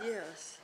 Yes.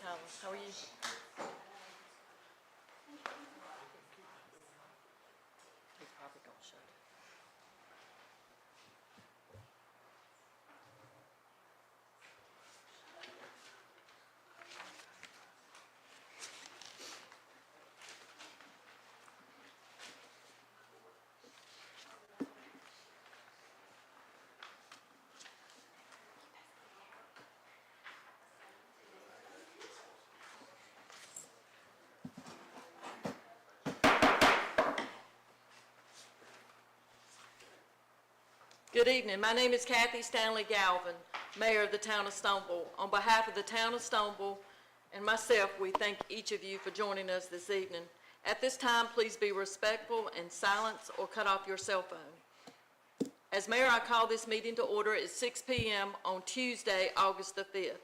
Tyler. How are you? He probably don't shut it. Good evening. My name is Kathy Stanley Galvin, Mayor of the Town of Stoneville. On behalf of the Town of Stoneville and myself, we thank each of you for joining us this evening. At this time, please be respectful and silence or cut off your cell phone. As Mayor, I call this meeting to order at 6 p.m. on Tuesday, August the 5th.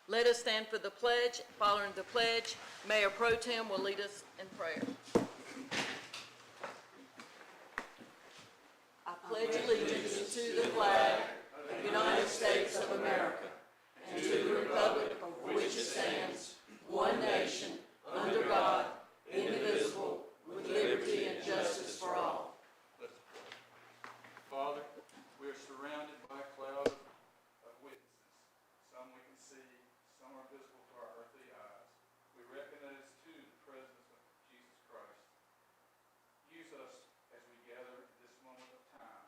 Let us stand for the pledge. Following the pledge, Mayor Pro Tem will lead us in prayer. I pledge allegiance to the flag of the United States of America and to the republic for which it stands, one nation, under God, indivisible, with liberty and justice for all. Let's pray. Father, we are surrounded by a cloud of witnesses. Some we can see, some are visible to our earthly eyes. We recognize, too, the presence of Jesus Christ. Use us as we gather in this moment of time.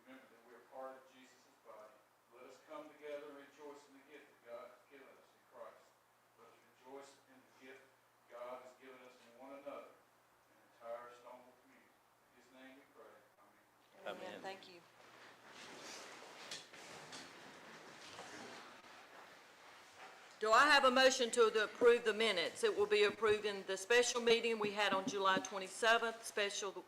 Remember that we are part of Jesus' body. Let us come together and rejoice in the gift that God has given us in Christ. Let us rejoice in the gift God has given us in one another, an entire Stoneville community. In His name we pray. Amen. Amen. Thank you. Do I have a motion to approve the minutes? It will be approved in the special meeting we had on July 27th,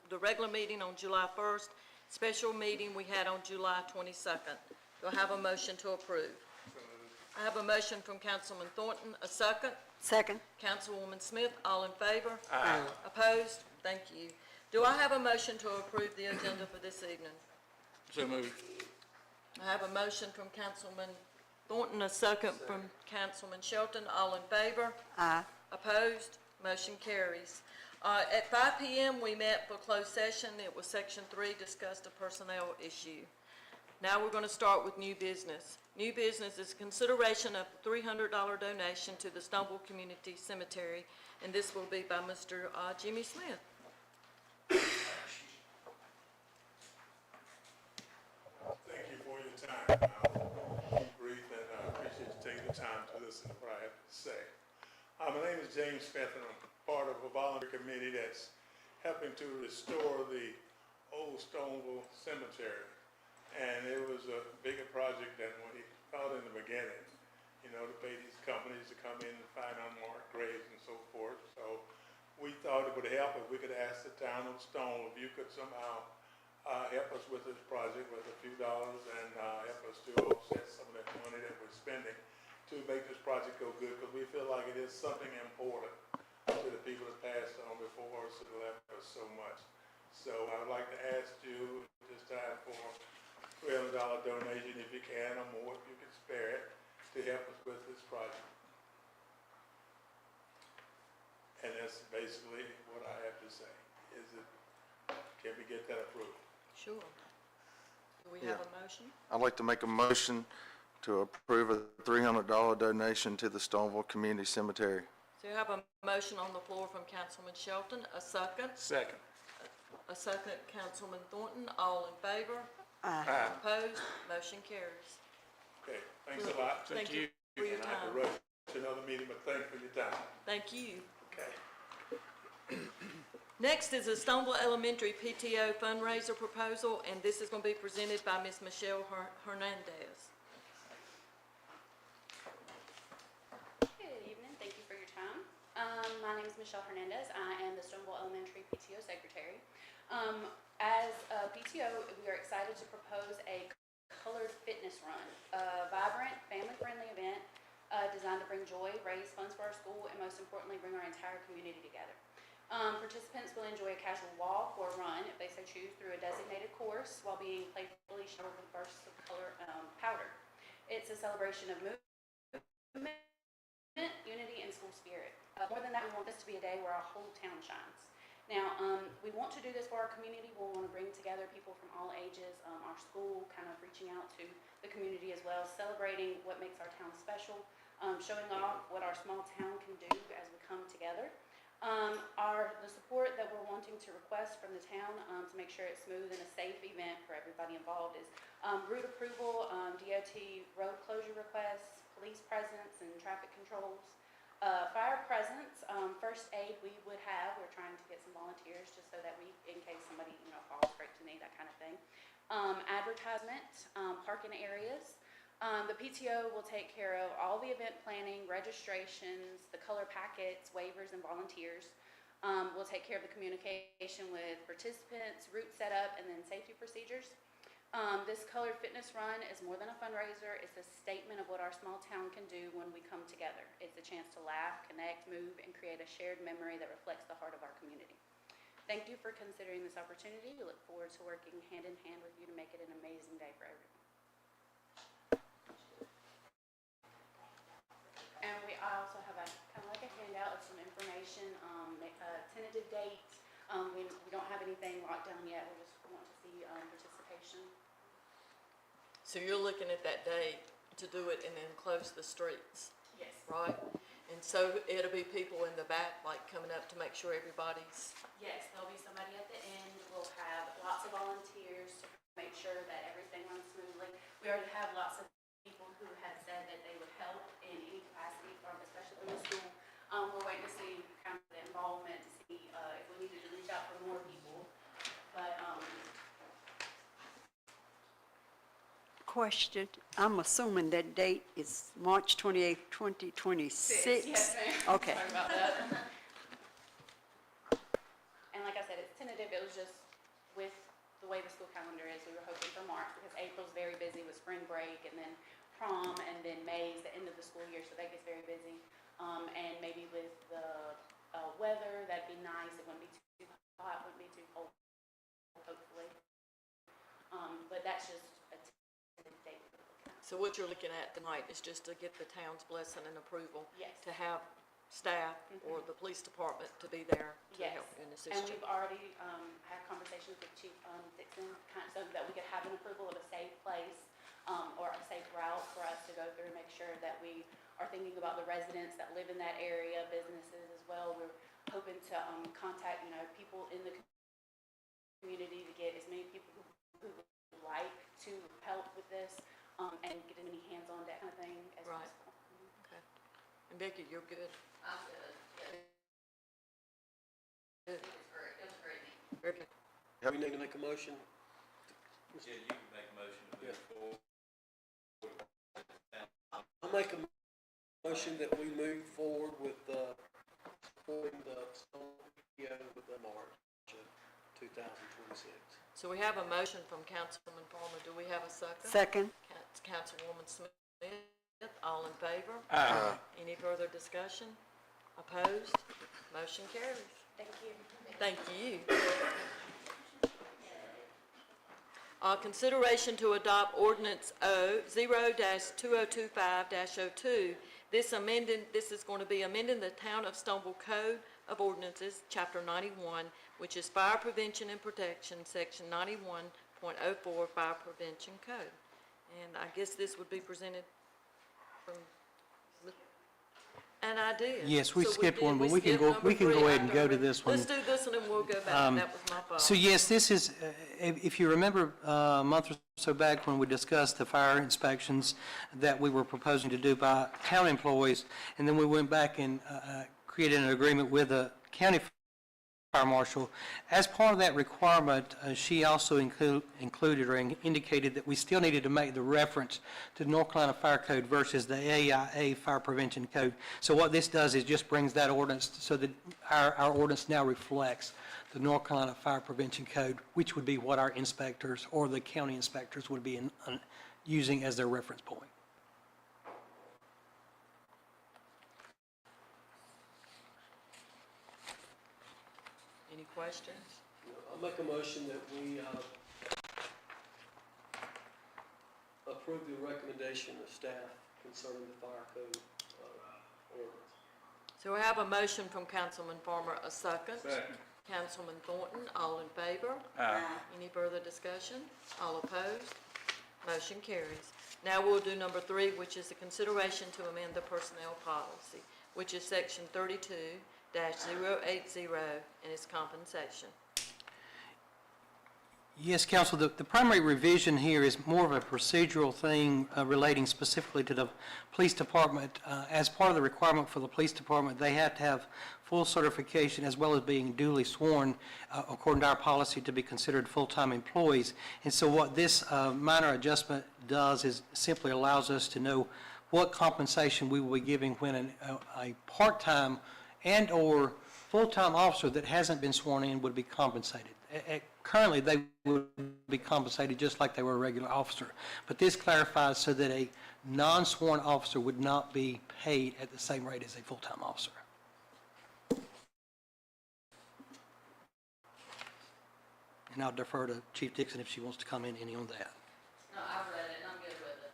the regular meeting on July 1st, special meeting we had on July 22nd. Do I have a motion to approve? I have a motion from Councilman Thornton. A second? Second. Councilwoman Smith. All in favor? Aye. Opposed? Thank you. Do I have a motion to approve the agenda for this evening? So moved. I have a motion from Councilman Thornton, a second from Councilman Shelton. All in favor? Aye. Opposed? Motion carries. At 5 p.m., we met for closed session. It was Section 3, discussed a personnel issue. Now we're going to start with new business. New business is consideration of a $300 donation to the Stoneville Community Cemetery, and this will be by Mr. Jimmy Smith. Thank you for your time. I'll be brief, and I appreciate you taking the time to listen to what I have to say. My name is James Smith, and I'm part of a volunteer committee that's helping to restore the old Stoneville Cemetery. And it was a bigger project than what he thought in the beginning, you know, to pay these companies to come in and find unmarked graves and so forth. So we thought it would help if we could ask the town of Stoneville if you could somehow help us with this project with a few dollars and help us to offset some of that money that we're spending to make this project go good, because we feel like it is something important to the people that passed on before us that left us so much. So I would like to ask you this time for $300 donation if you can, or more if you can spare it, to help us with this project. And that's basically what I have to say. Can we get that approved? Sure. Do we have a motion? I'd like to make a motion to approve a $300 donation to the Stoneville Community Cemetery. So you have a motion on the floor from Councilman Shelton. A second? Second. A second, Councilman Thornton. All in favor? Aye. Opposed? Motion carries. Okay, thanks a lot. Thank you for your And I have to time. rush to another meeting, but thanks for your time. Thank you. Okay. Next is the Stoneville Elementary PTO fundraiser proposal, and this is going to be presented by Ms. Michelle Hernandez. Good evening. Thank you for your time. My name is Michelle Hernandez. I am the Stoneville Elementary PTO Secretary. As a PTO, we are excited to propose a colored fitness run, a vibrant, family-friendly event designed to bring joy, raise funds for our school, and most importantly, bring our entire community together. Participants will enjoy a casual walk or run, if they so choose, through a designated course while being playfully showered with bursts of color powder. It's a celebration of movement, unity, and school spirit. More than that, we want this to be a day where our whole town shines. Now, we want to do this for our community. We'll want to bring together people from all ages, our school kind of reaching out to the community as well, celebrating what makes our town special, showing off what our small town can do as we come together. The support that we're wanting to request from the town to make sure it's smooth and a safe event for everybody involved is route approval, DOT road closure requests, police presence and traffic controls, fire presence, first aid we're trying to get some volunteers just so that in case somebody, falls, breaks a knee, that kind of thing. Advertisement, parking areas. The PTO will take care of all the event planning, registrations, the color packets, waivers, and volunteers. We'll take care of the communication with participants, route setup, and then safety procedures. This colored fitness run is more than a fundraiser. It's a statement of what our small town can do when we come together. It's a chance to laugh, connect, move, and create a shared memory that reflects the heart of our community. Thank you for considering this opportunity. We look forward to working hand in hand with you to make it an amazing day for everyone. And I also have a kind of like a handout of some information, tentative dates. We don't have anything locked down yet. We just want to see participation. So you're looking at that day to do it and then close the streets, Yes. right? And so it'll be people in the back, like coming up to make sure everybody's, Yes, there'll be somebody at the end. We'll have lots of volunteers to make sure that everything runs smoothly. We already have lots of people who have said that they would help in any capacity, especially in the school. We're waiting to see kind of the involvement to see if we needed to reach out for more people. But Question, I'm assuming that date is March 28th, 2026? Yes, ma'am. Okay. Sorry about that. And like I said, it's tentative. It was just with the way the school calendar is, we were hoping for March because April's very busy with spring break and then prom, and then May's the end of the school year, so that gets very busy. And maybe with the weather, that'd be nice. It wouldn't be too hot, wouldn't be too cold, hopefully. But that's just a tentative date we're looking at. so what you're looking at tonight is just to get the town's blessing and approval Yes. to have staff or the police department to be there to Yes, help and assist and you. we've already had conversations with Chief Dixon, so that we could have an approval of a safe place or a safe route for us to go through, make sure that we are thinking about the residents that live in that area, businesses as well. We're hoping to contact, people in the community to get as many people who would like to help with this and get as many hands-on that kind of thing as Right. possible. Okay. And Becky, you're good? I'm good. Good. It was great. Very good. Do we need to make a motion? Yeah, you can make a motion to move forward. I'll make a motion that we move forward with supporting the Stoneville PTO with the March of 2026. So we have a motion from Councilman Palmer. Do we have a second? Second? Councilwoman Smith, all in favor? Aye. Any further discussion? Opposed? Motion carries. Thank you. Thank you. Consideration to adopt ordinance 0-2025-02. This is going to be amending the Town of Stoneville Code of Ordinances, Chapter 91, which is Fire Prevention and Protection, Section 91.04 Fire Prevention Code. And I guess this would be presented from, and I did. Yes, we So skipped did. one, but we can skipped go number ahead and 3 go after to this one. Let's do this one and we'll go back. That was my fault. So yes, this is, if you remember a month or so back when we discussed the fire inspections that we were proposing to do by town employees, and then we went back and created an agreement with the county fire marshal. As part of that requirement, she also included or indicated that we still needed to make the reference to the North Carolina Fire Code versus the AIA Fire Prevention Code. So what this does is just brings that ordinance so that our ordinance now reflects the North Carolina Fire Prevention Code, which would be what our inspectors or the county inspectors would be using as their reference point. Any questions? I'll make a motion that we approve the recommendation of staff concerning the fire code ordinance. So we have a motion from Councilman Farmer, a second. Second. Councilman Thornton, all in favor? Aye. Any further discussion? All opposed? Motion carries. Now we'll do number 3, which is the consideration to amend the personnel policy, which is section 32-080, and its compensation. Yes, Council, the primary revision here is more of a procedural thing relating specifically to the police department. As part of the requirement for the police department, they have to have full certification as well as being duly sworn, according to our policy, to be considered full-time employees. And so what this minor adjustment does is simply allows us to know what compensation we will be giving when a part-time and/or full-time officer that hasn't been sworn in would be compensated. Currently, they would be compensated just like they were a regular officer. But this clarifies so that a non-sworn officer would not be paid at the same rate as a full-time officer. And I'll defer to Chief Dixon if she wants to comment any on that. No, I've read it, and I'm good with it.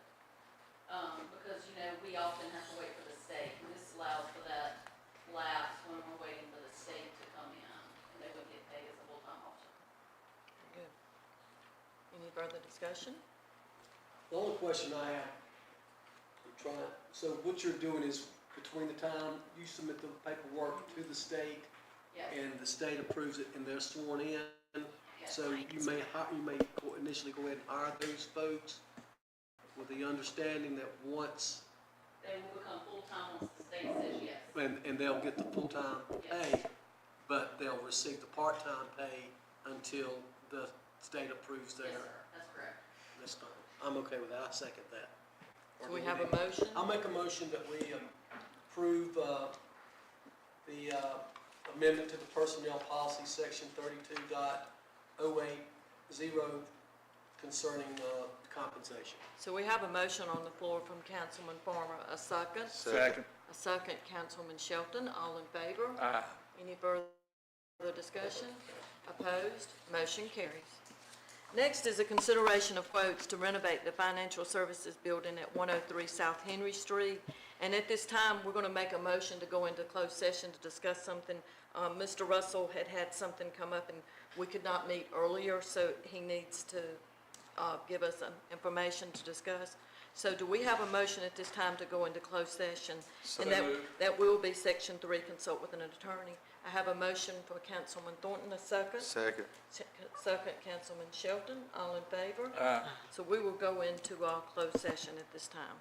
Because, we often have to wait for the state, and this allows for that lapse when we're waiting for the state to come in, and they would get paid as a full-time officer. Good. Any further discussion? The only question I have, so what you're doing is between the time you submit the paperwork to the state Yes. and the state approves it and they're sworn in, Yes. so you may initially go ahead and hire those folks with the understanding that once, They will become full-time once the state says yes. and they'll get the full-time pay, but they'll receive the part-time pay until the state approves Yes, their, sir, that's correct. that's fine. I'm okay with that, I second that. Or Do we do have need- a motion? I'll make a motion that we approve the amendment to the personnel policy, section 32.080 concerning compensation. So we have a motion on the floor from Councilman Farmer, a second. Second. A second, Councilman Shelton, all in favor? Aye. Any further discussion? Opposed? Motion carries. Next is a consideration of quotes to renovate the Financial Services Building at 103 South Henry Street. And at this time, we're going to make a motion to go into closed session to discuss something. Mr. Russell had something come up, and we could not meet earlier, so he needs to give us some information to discuss. So do we have a motion at this time to go into closed session? So And moved. that will be Section 3, consult with an attorney. I have a motion for Councilman Thornton, a second. Second. Second, Councilman Shelton, all in favor? Aye. So we will go into our closed session at this time.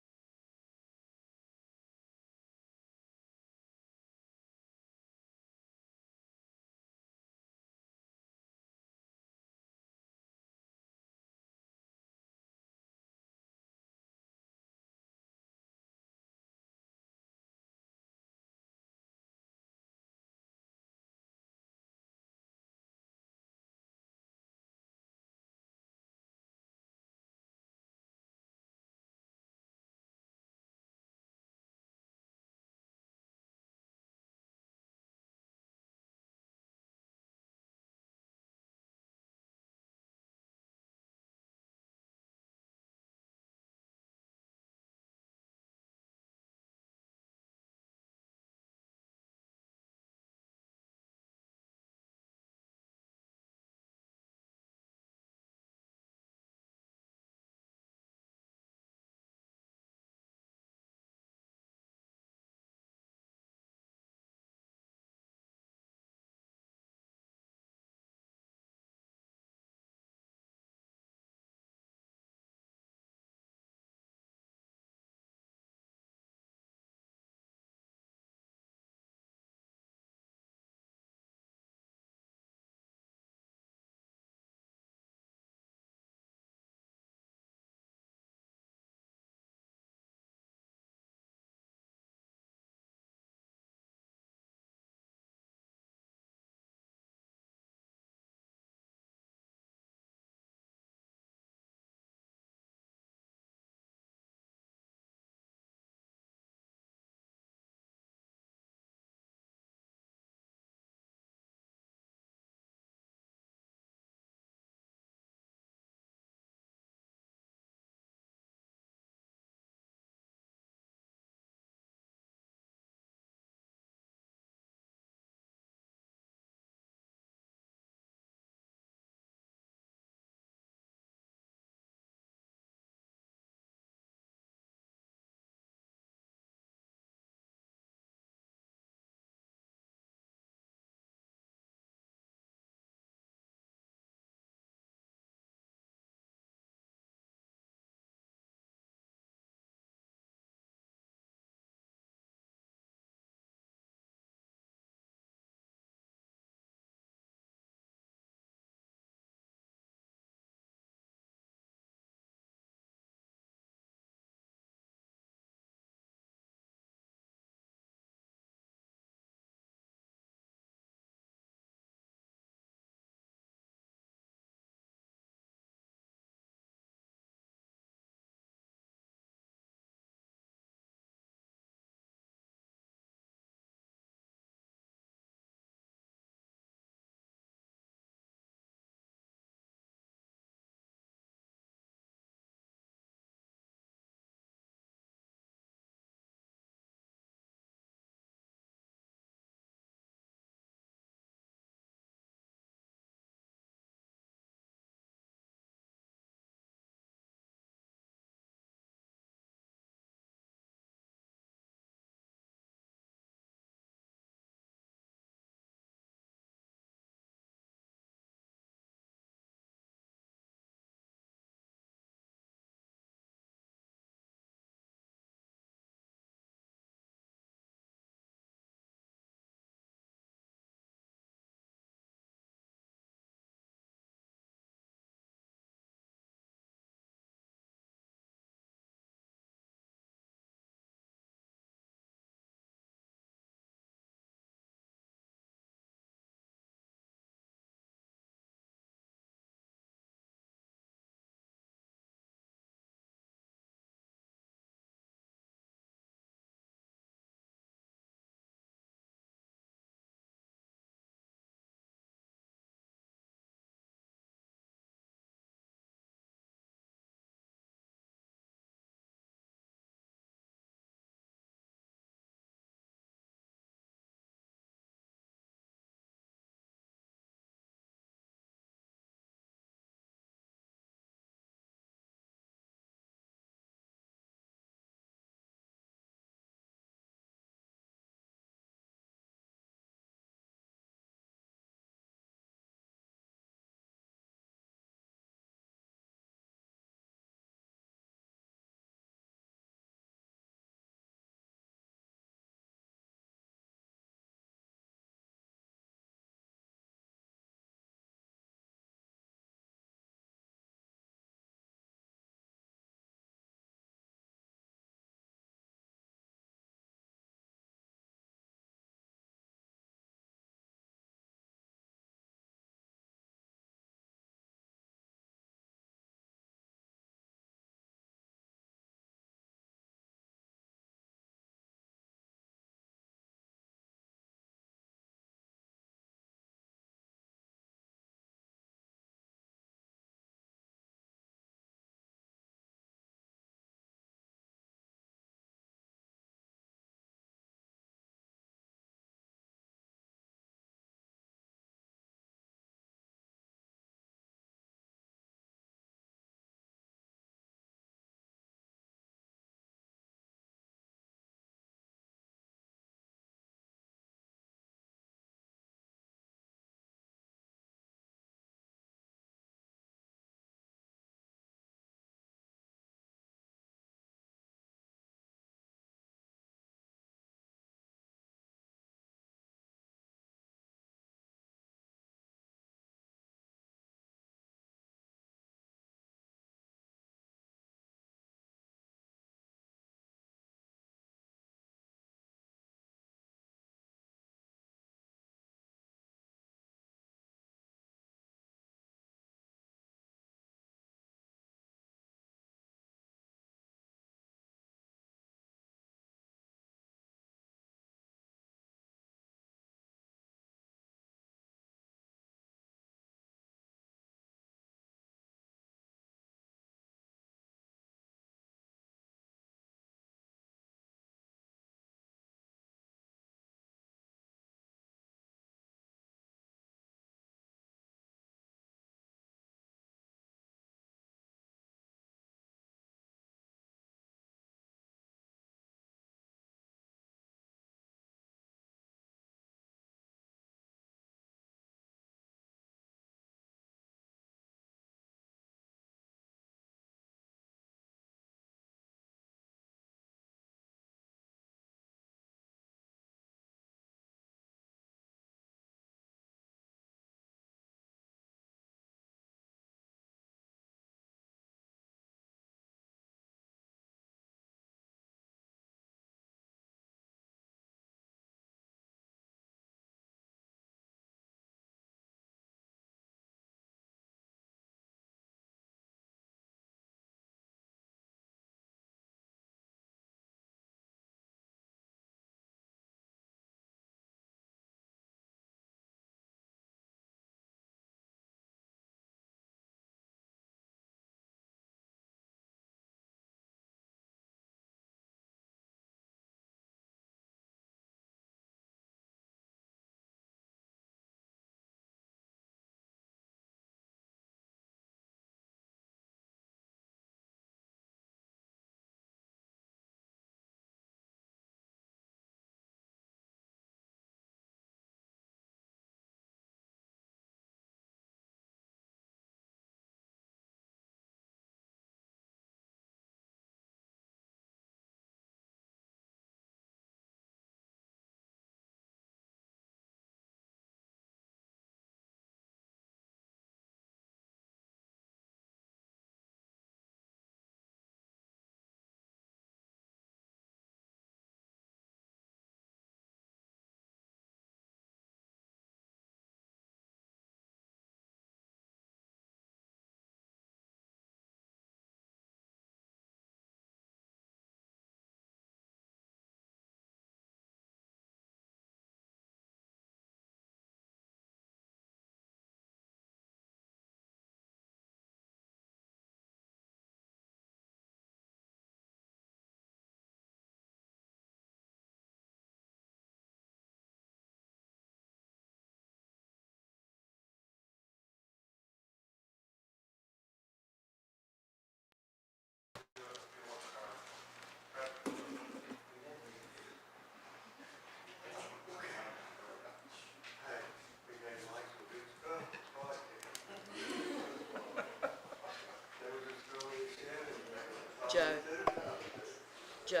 Joe?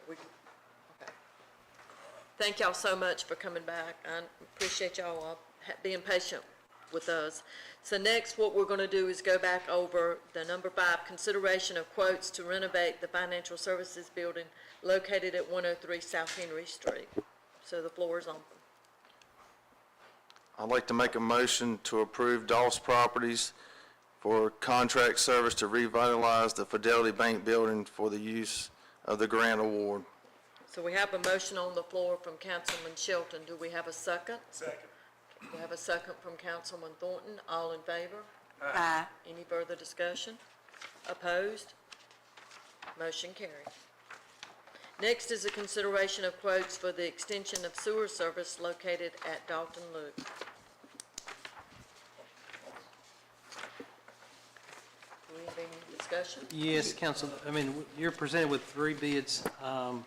Okay. Thank y'all so much for coming back. I appreciate y'all being patient with us. So next, what we're going to do is go back over the number 5, consideration of quotes to renovate the financial services building located at 103 South Henry Street. So the floor is open. I'd like to make a motion to approve Doss Properties for contract service to revitalize the Fidelity Bank building for the use of the grant award. So we have a motion on the floor from Councilman Shelton. Do we have a second? Second. We have a second from Councilman Thornton. All in favor? Aye. Any further discussion? Opposed? Motion carried. Next is a consideration of quotes for the extension of sewer service located at Dalton Loop. Do we have any discussion? Yes, Council, I mean, you're presented with 3 bids. I'm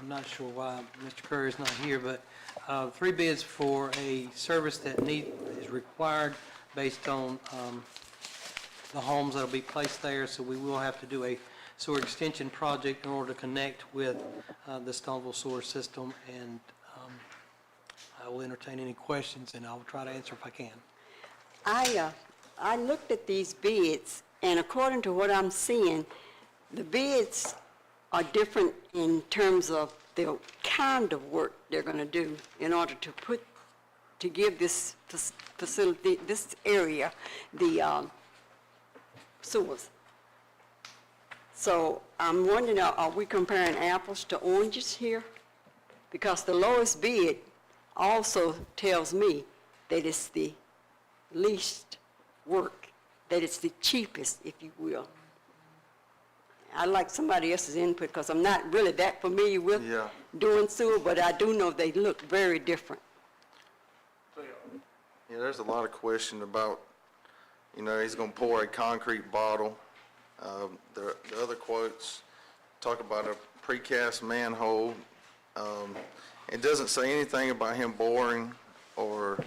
not sure why Mr. Curry is not here, but 3 bids for a service that is required based on the homes that'll be placed there, so we will have to do a sewer extension project in order to connect with the Stoneville sewer system, and I will entertain any questions, and I will try to answer if I can. I looked at these bids, and according to what I'm seeing, the bids are different in terms of the kind of work they're going to do in order to give this facility, this area, the sewers. So I'm wondering, are we comparing apples to oranges here? Because the lowest bid also tells me that it's the least work, that it's the cheapest, if you will. I'd like somebody else's input because I'm not really that familiar with Yeah. doing sewer, but I do know they look very different. Yeah, there's a lot of question about, he's gonna pour a concrete bottle. The other quotes talk about a precast manhole. It doesn't say anything about him boring or,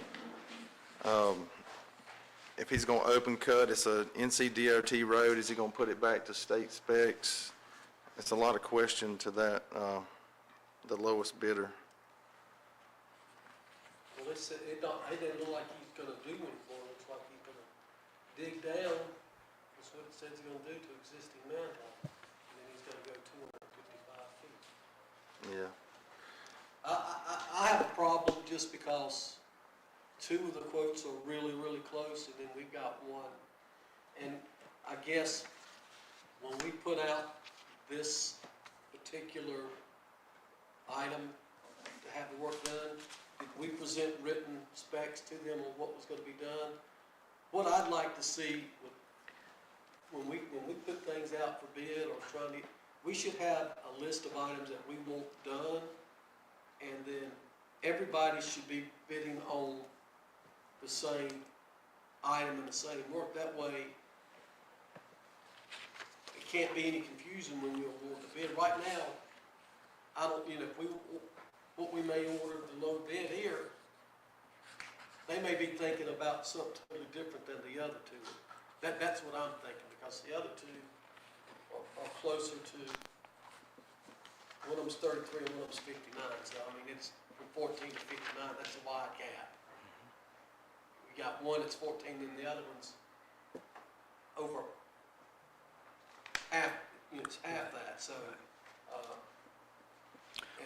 if he's gonna open cut. It's a NCDOT road. Is he gonna put it back to state specs? It's a lot of question to that, the lowest bidder. Well, it didn't look like he's gonna do anything. It looks like he's gonna dig down. That's what it says he's gonna do to existing manhole. And then he's gonna go 255 feet. Yeah. I have a problem just because 2 of the quotes are really, really close, and then we've got 1. And I guess when we put out this particular item to have the work done, did we present written specs to them on what was gonna be done? What I'd like to see, when we put things out for bid or we should have a list of items that we want done, and then everybody should be bidding on the same item and the same work. That way, it can't be any confusion when we award the bid. Right now, I don't, what we may order the low bid here, they may be thinking about something totally different than the other 2. That's what I'm thinking, because the other 2 are closer to, one of them's 33 and one of them's 59. So, I mean, it's from 14 to 59, that's a wide gap. We got one that's 14 and the other one's over half, it's half that, so.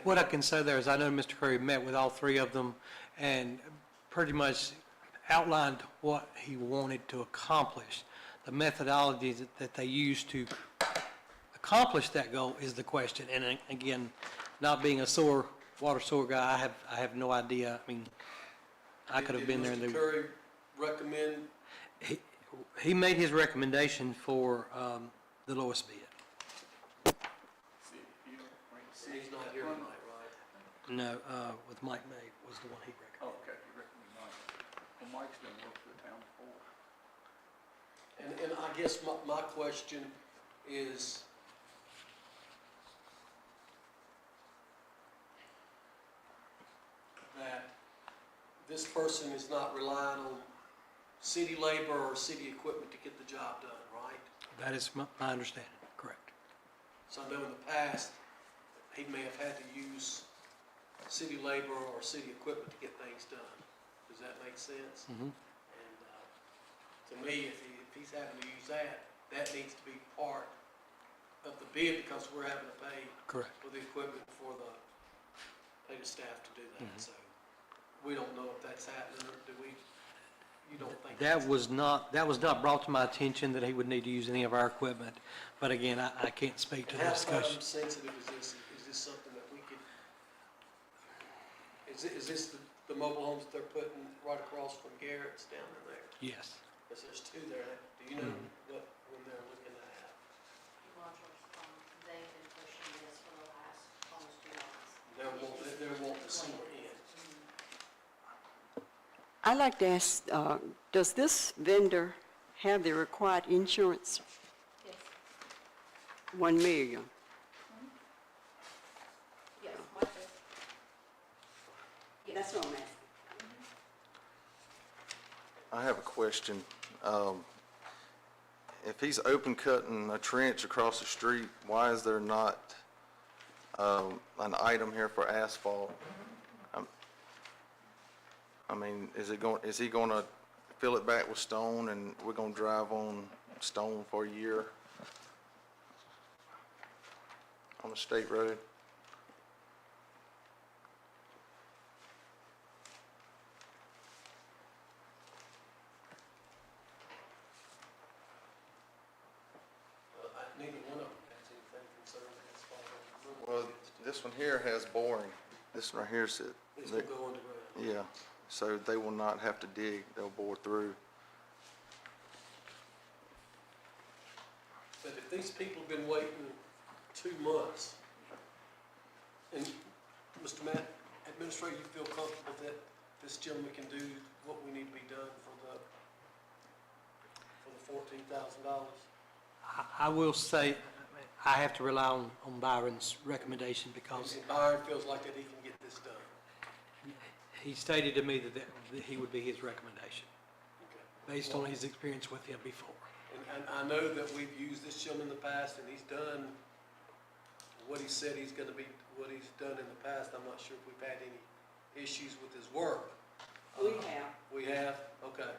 What I can say there is I know Mr. Curry met with all 3 of them and pretty much outlined what he wanted to accomplish. The methodology that they use to accomplish that goal is the question. And again, not being a water sewer guy, I have no idea. I mean, I could have been there. Did Mr. Curry recommend? He made his recommendation for the lowest bid. He's not here tonight, right? No, with Mike May was the one he recommended. Oh, okay, you recommend Mike. Well, Mike's done work for the town before. And I guess my question is, that this person is not relying on city labor or city equipment to get the job done, right? That is my understanding, correct. So I know in the past, he may have had to use city labor or city equipment to get things done. Does that make sense? Mhm. And to me, if he's having to use that, that needs to be part of the bid because we're having to pay Correct. for the equipment pay the staff to do that. So we don't know if that's happening, or do we, you don't think? That was not brought to my attention that he would need to use any of our equipment, but again, I can't speak to And the how discussion. time sensitive is this? Is this something that we could, is this the mobile homes that they're putting right across from Garrett's down in there? Yes. Because there's two there. Do you know when they're looking to have? They've been pushing this for the last almost 2 months. They're wanting the sewer in. I'd like to ask, does this vendor have the required insurance? Yes. 1 million. Yes, what the? Yes. That's what I'm asking. I have a question. If he's open cutting a trench across the street, why is there not an item here for asphalt? I mean, is he gonna fill it back with stone and we're gonna drive on stone for a year on a state road? Neither one of them has anything concerning asphalt. Well, this one here has boring. This one right here is It's gonna go underground. yeah, so they will not have to dig, they'll bore through. But if these people have been waiting 2 months, and Mr. Matt, Administrator, you feel comfortable that this gentleman can do what we need to be done for the $14,000? I will say, I have to rely on Byron's recommendation because And Byron feels like that he can get this done. he stated to me that he would be his recommendation, Okay. based on his experience with him before. And I know that we've used this gentleman in the past, and he's done what he said he's gonna be, what he's done in the past. I'm not sure if we've had any issues with his work. We have. We have? Okay.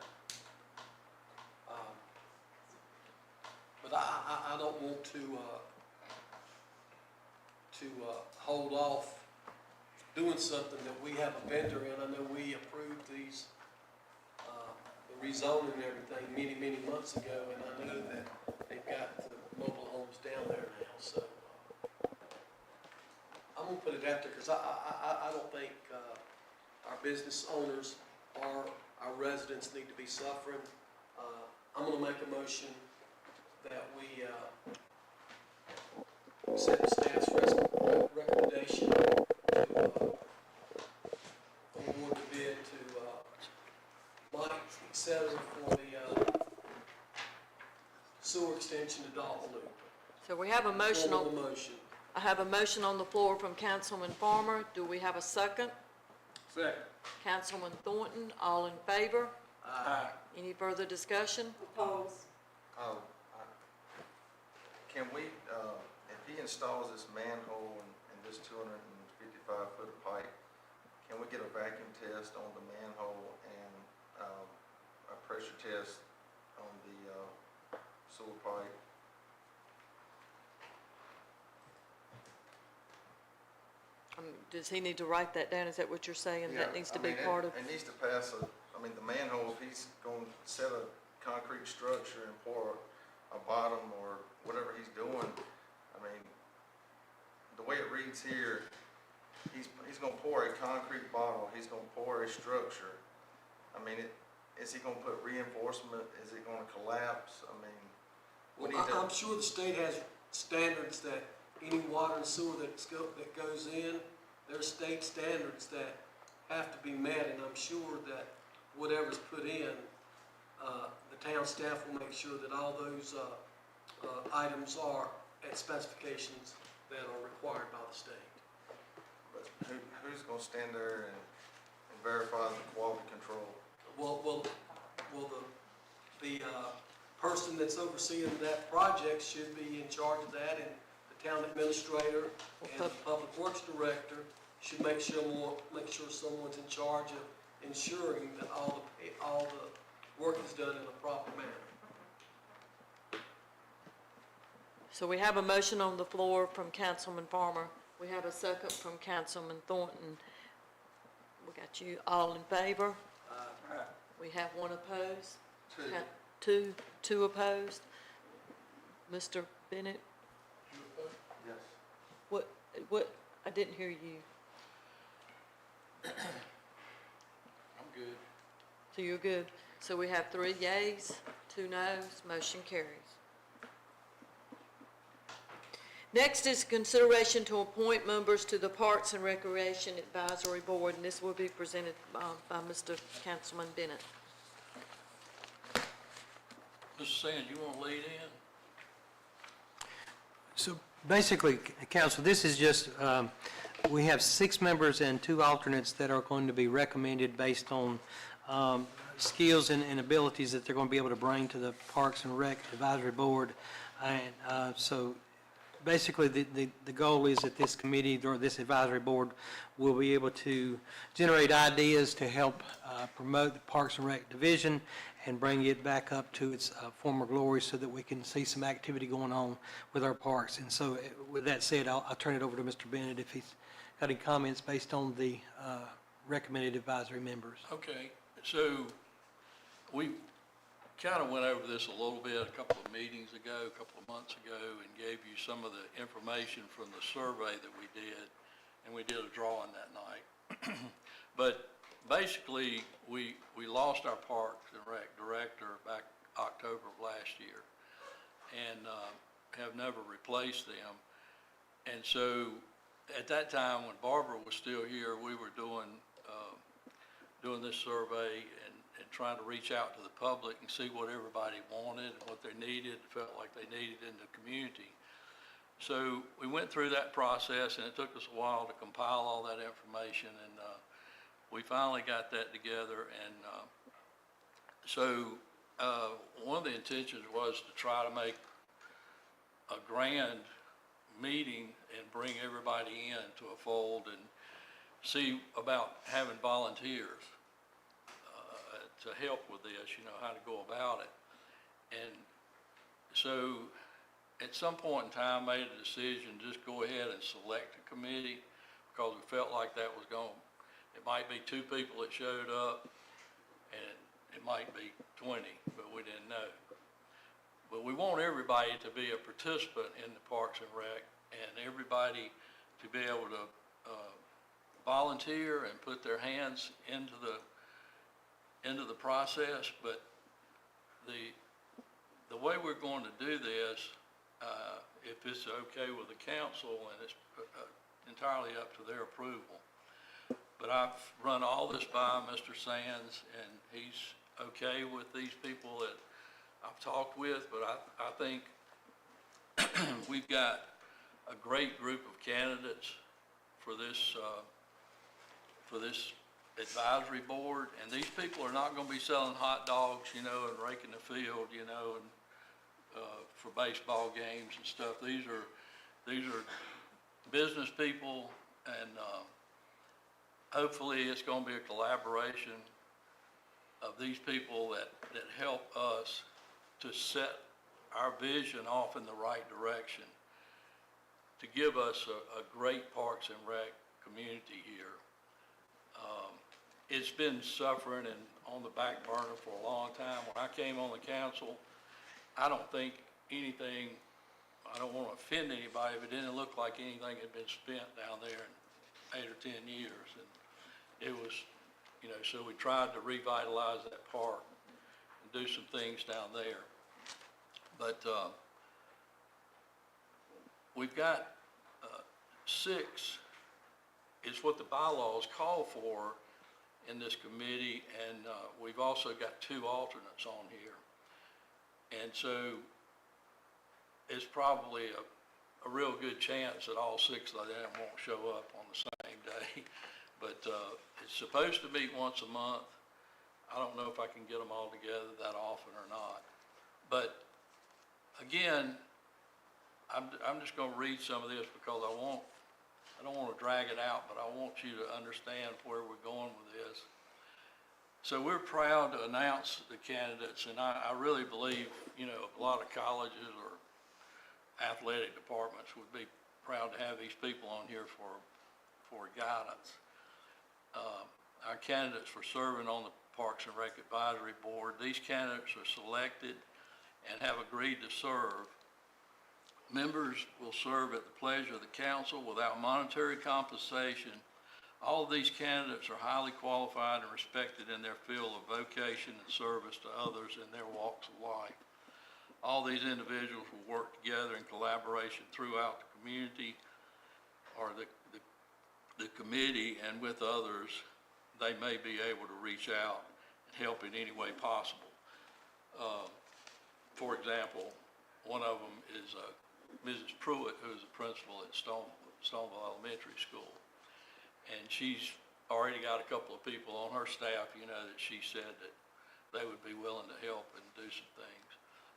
But I don't want to hold off doing something that we have a vendor in. I know we approved these, the rezoning and everything many months ago, and I know that they've got the mobile homes down there now, so. I'm gonna put it out there, because I don't think, our business owners or our residents need to be suffering. I'm gonna make a motion that we, set the staff's recommendation to, award the bid to, Mike Setter for the, sewer extension to Dalton Loop. So we have a motion Form of on, the motion. I have a motion on the floor from Councilman Farmer. Do we have a second? Second. Councilman Thornton, all in favor? Aye. Any further discussion? Oppose. Can we, if he installs this manhole and this 255-foot of pipe, can we get a vacuum test on the manhole and a pressure test on the sewer pipe? Does he need to write that down? Is that what you're saying? That needs to be part of? It needs to pass the manhole, if he's going to set a concrete structure and pour a bottom or whatever he's doing, the way it reads here, he's gonna pour a concrete bottle, he's gonna pour a structure. Is he gonna put reinforcement? Is it gonna collapse? We need to. I'm sure the state has standards that any water and sewer that goes in, there's state standards that have to be met, and I'm sure that whatever's put in, the town staff will make sure that all those items are at specifications that are required by the state. But who's gonna stand there and verify the quality control? Well, the person that's overseeing that project should be in charge of that, and the town administrator and the public works director should make sure someone's in charge of ensuring that all the work is done in a proper manner. So we have a motion on the floor from Councilman Farmer. We have a second from Councilman Thornton. We got you all in favor? We have one opposed? Two opposed? Mr. Bennett? Yes. What, I didn't hear you. I'm good. So you're good. So we have 3 yeas, 2 noes, motion carries. Next is consideration to appoint members to the Parks and Recreation Advisory Board, and this will be presented by Mr. Councilman Bennett. Mr. Sands, you want to lead in? So basically, council, this is just, we have 6 members and 2 alternates that are going to be recommended based on skills and abilities that they're going to be able to bring to the Parks and Rec Advisory Board. And so basically, the goal is that this committee or this advisory board will be able to generate ideas to help promote the Parks and Rec division and bring it back up to its former glory so that we can see some activity going on with our parks. And so with that said, I'll turn it over to Mr. Bennett if he's got any comments based on the recommended advisory members. Okay, so we kind of went over this a little bit a couple of meetings ago, a couple of months ago, and gave you some of the information from the survey that we did, and we did a drawing that night. But basically, we lost our Parks and Rec director back October of last year, and have never replaced them. And so, at that time, when Barbara was still here, we were doing this survey and trying to reach out to the public and see what everybody wanted and what they needed, felt like they needed in the community. So we went through that process, and it took us a while to compile all that information, and we finally got that together. And so one of the intentions was to try to make a grand meeting and bring everybody in to a fold and see about having volunteers to help with this, how to go about it. And so at some point in time, made a decision, just go ahead and select a committee, because we felt like that was it might be 2 people that showed up, and it might be 20, but we didn't know. But we want everybody to be a participant in the Parks and Rec, and everybody to be able to volunteer and put their hands into the process. But the way we're going to do this, if it's okay with the council, and it's entirely up to their approval. But I've run all this by Mr. Sands, and he's okay with these people that I've talked with. But I think we've got a great group of candidates for this advisory board, and these people are not going to be selling hot dogs, and raking the field, and for baseball games and stuff. These are business people, and hopefully it's going to be a collaboration of these people that help us to set our vision off in the right direction, to give us a great Parks and Rec community here. It's been suffering and on the back burner for a long time. When I came on the council, I don't think anything, I don't want to offend anybody, but it didn't look like anything had been spent down there in 8 or 10 years. And it was, so we tried to revitalize that park and do some things down there. But we've got 6 is what the bylaws call for in this committee, and we've also got 2 alternates on here. And so it's probably a real good chance that all 6 of them won't show up on the same day. But it's supposed to meet once a month. I don't know if I can get them all together that often or not. But again, I'm just gonna read some of this because I don't wanna drag it out, but I want you to understand where we're going with this. So we're proud to announce the candidates, and I really believe, you know, a lot of colleges or athletic departments would be proud to have these people on here for guidance. Our candidates for serving on the Parks and Rec Advisory Board, these candidates are selected and have agreed to serve. Members will serve at the pleasure of the council without monetary compensation. All of these candidates are highly qualified and respected in their field of vocation and service to others in their walks of life. All these individuals will work together in collaboration throughout the community or the committee and with others. They may be able to reach out and help in any way possible. For example, one of them is Mrs. Pruitt, who is a principal at Stoneville Elementary School. And she's already got a couple of people on her staff, you know, that she said that they would be willing to help and do some things.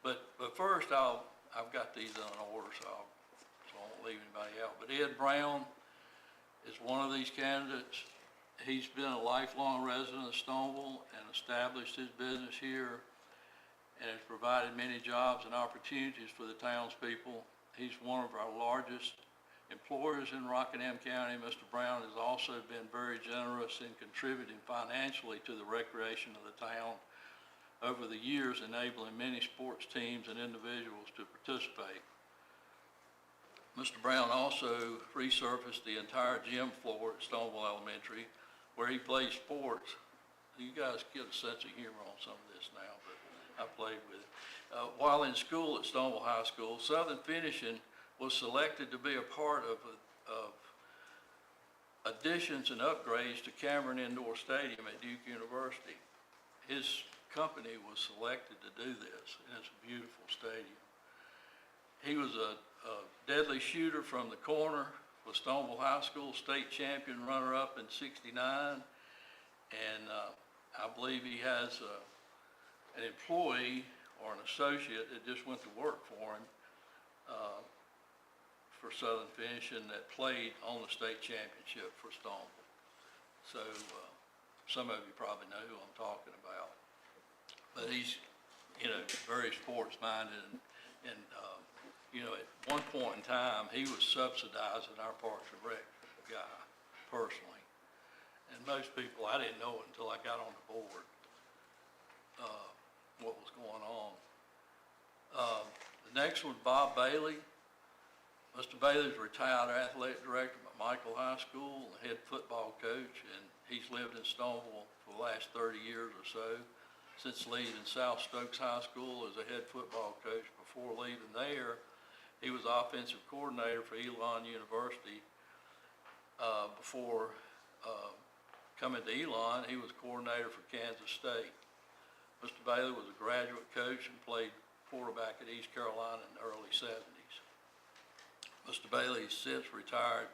But first, I've got these in order, so I won't leave anybody out. But Ed Brown is one of these candidates. He's been a lifelong resident of Stoneville and established his business here and has provided many jobs and opportunities for the townspeople. He's one of our largest employers in Rockingham County. Mr. Brown has also been very generous in contributing financially to the recreation of the town over the years, enabling many sports teams and individuals to participate. Mr. Brown also resurfaced the entire gym floor at Stoneville Elementary, where he plays sports. You guys get a sense of humor on some of this now, but I played with it. While in school at Stoneville High School, Southern Finishing was selected to be a part of additions and upgrades to Cameron Indoor Stadium at Duke University. His company was selected to do this, and it's a beautiful stadium. He was a deadly shooter from the corner with Stoneville High School, state champion, runner-up in '69, and I believe he has an employee or an associate that just went to work for him for Southern Finishing that played on the state championship for Stoneville. So some of you probably know who I'm talking about. But he's, you know, very sports-minded and you know, at one point in time, he was subsidizing our Parks and Rec guy personally. And most people, I didn't know it until I got on the board, what was going on. The next one, Bob Bailey. Mr. Bailey is a retired athletic director at Michael High School, head football coach, and he's lived in Stoneville for the last 30 years or so, since leaving South Stokes High School as a head football coach. Before leaving there, he was offensive coordinator for Elon University. Before coming to Elon, he was coordinator for Kansas State. Mr. Bailey was a graduate coach and played quarterback at East Carolina in the early '70s. Mr. Bailey has since retired,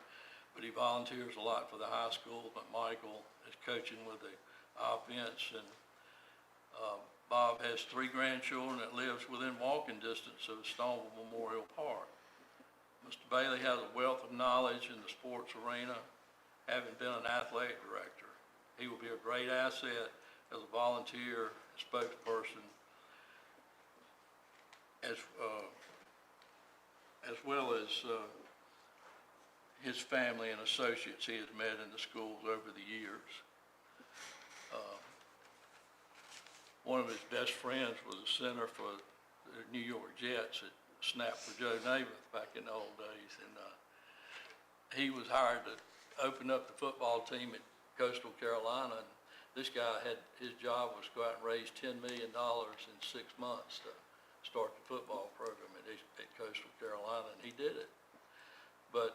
but he volunteers a lot for the high school. But Michael is coaching with the offense, and Bob has 3 grandchildren that lives within walking distance of Stoneville Memorial Park. Mr. Bailey has a wealth of knowledge in the sports arena, having been an athletic director. He will be a great asset as a volunteer and spokesperson, as well as his family and associates he has met in the schools over the years. One of his best friends was a center for the New York Jets that snapped for Joe Namath back in the old days, and he was hired to open up the football team at Coastal Carolina, and this guy his job was to go out and raise $10 million in 6 months to start the football program at Coastal Carolina, and he did it. But,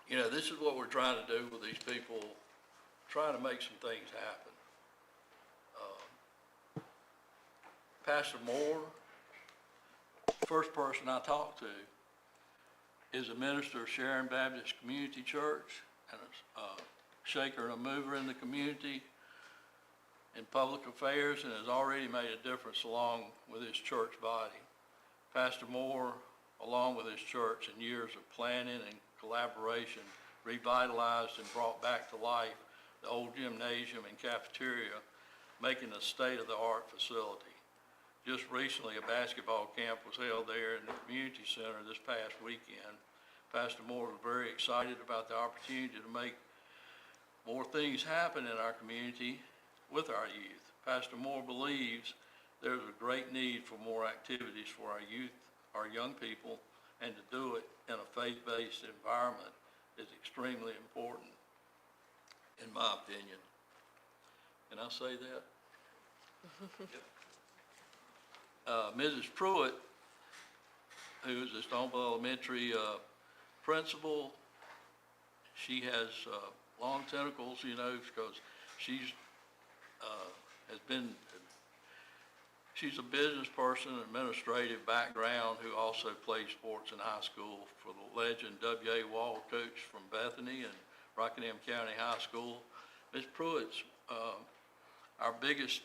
you know, this is what we're trying to do with these people, trying to make some things happen. Pastor Moore, first person I talked to, is a minister of Sharon Baptist Community Church and a shaker and a mover in the community in public affairs, and has already made a difference along with his church body. Pastor Moore along with his church, and years of planning and collaboration, revitalized and brought back to life the old gymnasium and cafeteria, making a state-of-the-art facility. Just recently, a basketball camp was held there in the community center this past weekend. Pastor Moore was very excited about the opportunity to make more things happen in our community with our youth. Pastor Moore believes there's a great need for more activities for our youth, our young people, and to do it in a faith-based environment is extremely important, in my opinion. Can I say that? Mrs. Pruitt, who is the Stoneville Elementary principal, she has long tentacles, you know, because she's she's a business person, administrative background, who also played sports in high school for the legend W.A. Wall coach from Bethany and Rockingham County High School. Ms. Pruitt's our biggest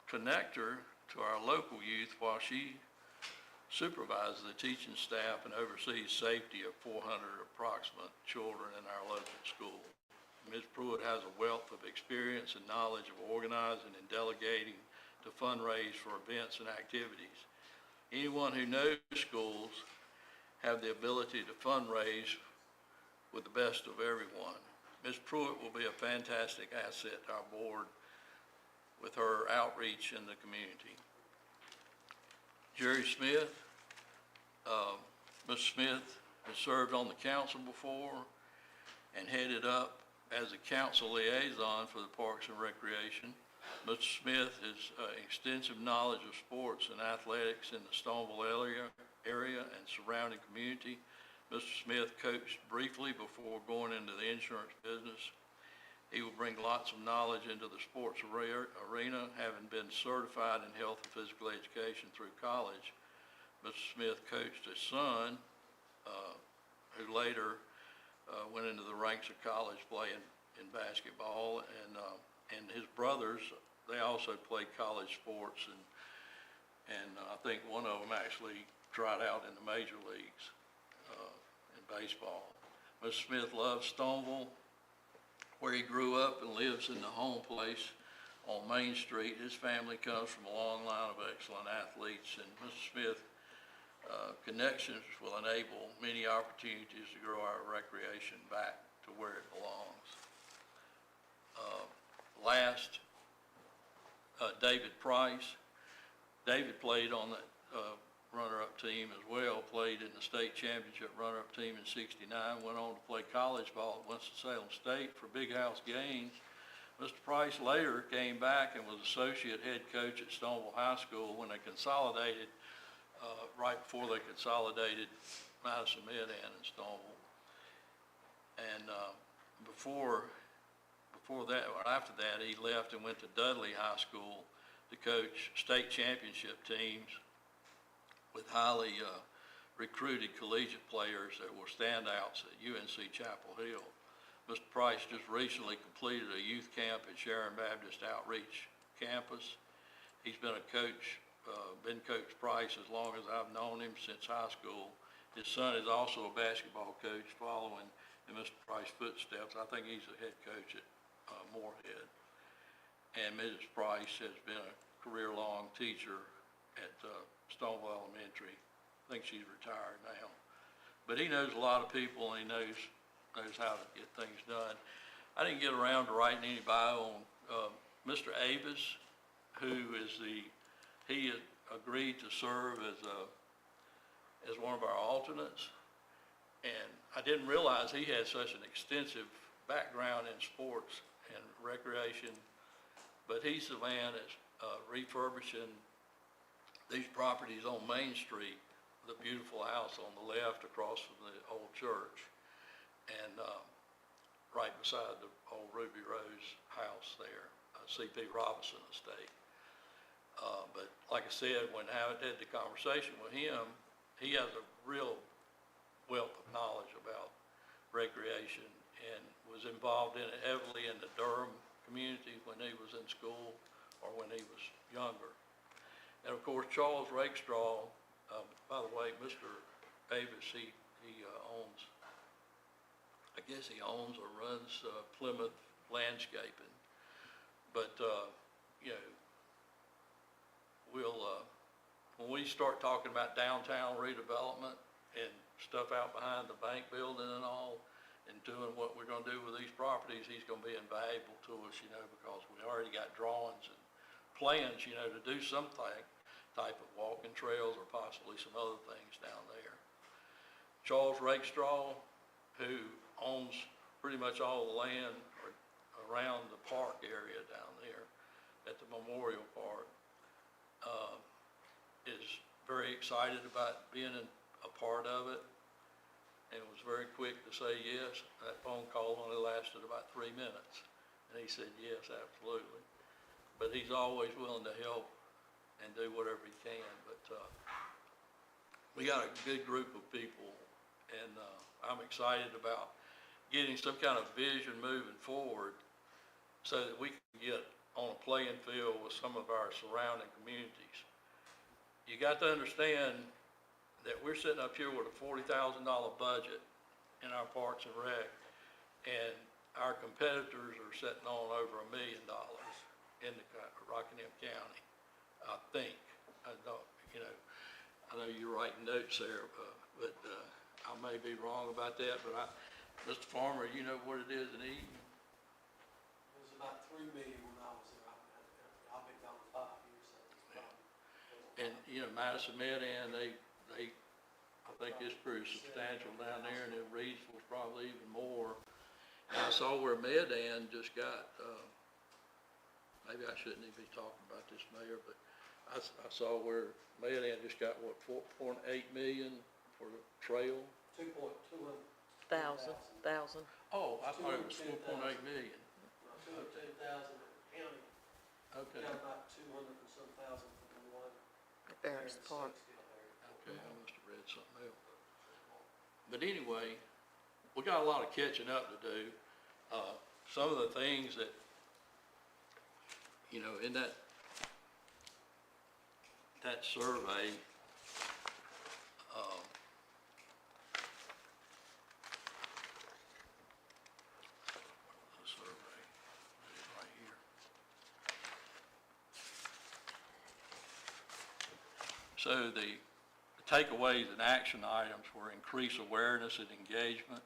connector to our local youth, while she supervises the teaching staff and oversees safety of 400 approximate children in our local school. Ms. Pruitt has a wealth of experience and knowledge of organizing and delegating to fundraise for events and activities. Anyone who knows schools have the ability to fundraise with the best of everyone. Ms. Pruitt will be a fantastic asset to our board with her outreach in the community. Jerry Smith, Mr. Smith has served on the council before and headed up as a council liaison for the Parks and Recreation. Mr. Smith has extensive knowledge of sports and athletics in the Stoneville area and surrounding community. Mr. Smith coached briefly before going into the insurance business. He will bring lots of knowledge into the sports arena, having been certified in health and physical education through college. Mr. Smith coached his son, who later went into the ranks of college playing in basketball, and his brothers, they also played college sports, and I think one of them actually tried out in the major leagues in baseball. Mr. Smith loves Stoneville, where he grew up and lives in the home place on Main Street. His family comes from a long line of excellent athletes, and Mr. Smith connections will enable many opportunities to grow our recreation back to where it belongs. Last, David Price. David played on the runner-up team as well, played in the state championship runner-up team in '69, went on to play college ball at Winston-Salem State for Big House Gaines. Mr. Price later came back and was associate head coach at Stoneville High School when they consolidated, right before they consolidated Madison Mid-End and Stoneville. And before that, or after that, he left and went to Dudley High School to coach state championship teams with highly recruited collegiate players that were standouts at UNC Chapel Hill. Mr. Price just recently completed a youth camp at Sharon Baptist Outreach Campus. He's been Coach Price as long as I've known him, since high school. His son is also a basketball coach following in Mr. Price's footsteps. I think he's a head coach at Moorhead. And Mrs. Price has been a career-long teacher at Stoneville Elementary. I think she's retired now. But he knows a lot of people, and he knows how to get things done. I didn't get around to writing any bio on Mr. Avis, who is he had agreed to serve as one of our alternates. And I didn't realize he had such an extensive background in sports and recreation, but he's the man that's refurbishing these properties on Main Street, the beautiful house on the left across from the old church, and right beside the old Ruby Rose house there, C.P. Robinson Estate. But like I said, when Howard had the conversation with him, he has a real wealth of knowledge about recreation and was involved in it heavily in the Durham community when he was in school or when he was younger. And of course, Charles Rakestraw By the way, Mr. Davis, he owns, I guess he owns or runs Plymouth Landscaping. But, you know, when we start talking about downtown redevelopment and stuff out behind the bank building and all, and doing what we're gonna do with these properties, he's gonna be invaluable to us, you know, because we already got drawings and plans, you know, to do something type of walking trails or possibly some other things down there. Charles Rakestraw, who owns pretty much all the land around the park area down there at the Memorial Park, is very excited about being a part of it, and was very quick to say yes. That phone call only lasted about 3 minutes, and he said yes, absolutely. But he's always willing to help and do whatever he can. But we got a good group of people, and I'm excited about getting some kind of vision moving forward so that we can get on a playing field with some of our surrounding communities. You got to understand that we're sitting up here with a $40,000 budget in our Parks and Rec, and our competitors are sitting on over $1 million in the Rockingham County, I think. I don't, you know, I know you're writing notes there, but I may be wrong about that, but Mr. Farmer, you know what it is in Eden? It was about 3 million when I was there. I've been gone 5 years, so it's probably. And, you know, Madison Medan, they, I think it's pretty substantial down there, and then Reedsville's probably even more. And I saw where Medan just got, maybe I shouldn't even be talking about this, Mayor, but I saw where Medan just got, what, 4.8 million for the trail? 2,200,000. Thousand. Oh, I thought it was 4.8 million. 210,000 in the county. Okay, Got about 200 and some thousand for the one. Barris Park. okay, I must have read something else. But anyway, we got a lot of catching up to do. Some of the things that, you know, in that survey, right here. So the takeaways and action items were increase awareness and engagement.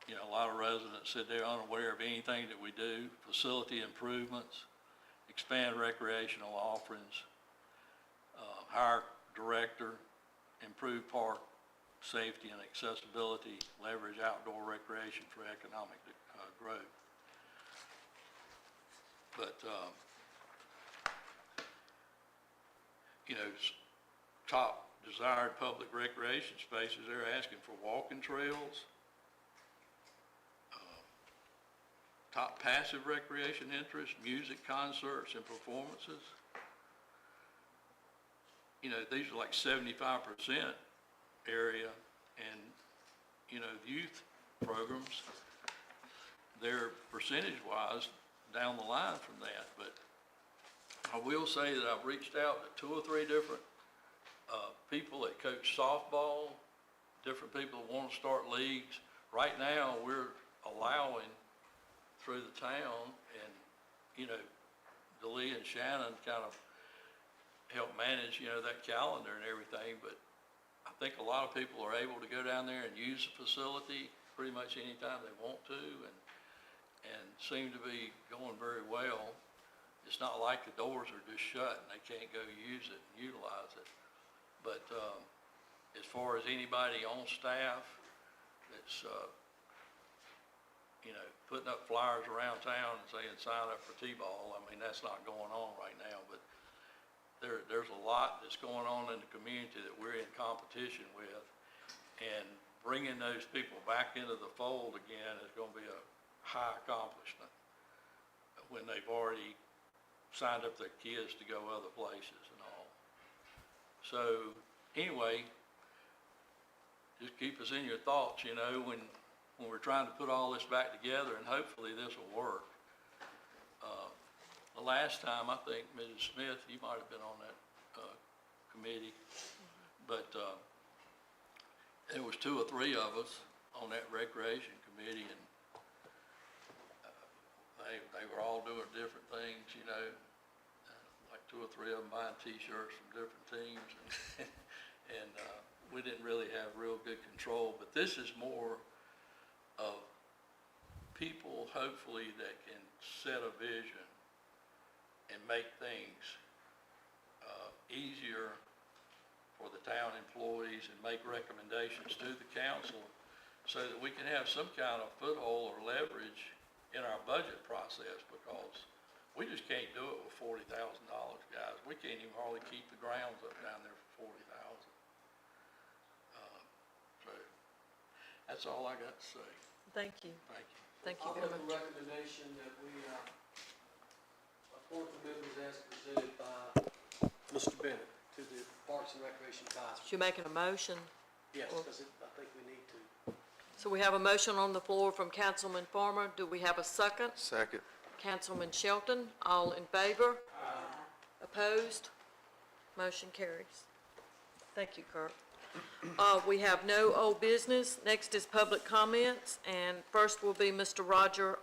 You know, a lot of residents said they're unaware of anything that we do. Facility improvements, expand recreational offerings, hire director, improve park safety and accessibility, leverage outdoor recreation for economic growth. But, you know, top desired public recreation spaces, they're asking for walking trails. Top passive recreation interests, music concerts and performances. You know, these are like 75% area, and, you know, youth programs, they're percentage-wise down the line from that. But I will say that I've reached out to 2 or 3 different people that coach softball, different people that want to start leagues. Right now, we're allowing through the town, and, you know, DeLee and Shannon kind of help manage, you know, that calendar and everything, but I think a lot of people are able to go down there and use the facility pretty much anytime they want to, and seem to be going very well. It's not like the doors are just shut and they can't go use it and utilize it. But as far as anybody on staff that's, you know, putting up flyers around town and saying sign up for T-ball, I mean, that's not going on right now. But there's a lot that's going on in the community that we're in competition with, and bringing those people back into the fold again is going to be a high accomplishment when they've already signed up their kids to go other places and all. So anyway, just keep us in your thoughts, you know, when we're trying to put all this back together, and hopefully this will work. The last time, I think, Mrs. Smith, you might have been on that committee. But, there was 2 or 3 of us on that recreation committee, and they were all doing different things, you know. Like 2 or 3 of them buying T-shirts from different teams, and we didn't really have real good control. But this is more of people, hopefully, that can set a vision and make things easier for the town employees and make recommendations to the council so that we can have some kind of foothold or leverage in our budget process, because we just can't do it with $40,000, guys. We can't even hardly keep the grounds up down there for $40,000. So that's all I got to say. Thank you. Thank you. Thank you I'll very make a much. recommendation that we appoint the members as presented by Mr. Bennett to the Parks and Recreation Advisory. You're making a motion. Yes, because I think we need to. So we have a motion on the floor from Councilman Farmer. Do we have a second? Second. Councilman Shelton, all in favor? Opposed? Motion carries. Thank you, Kurt. We have no old business. Next is public comments, and first will be Mr. Roger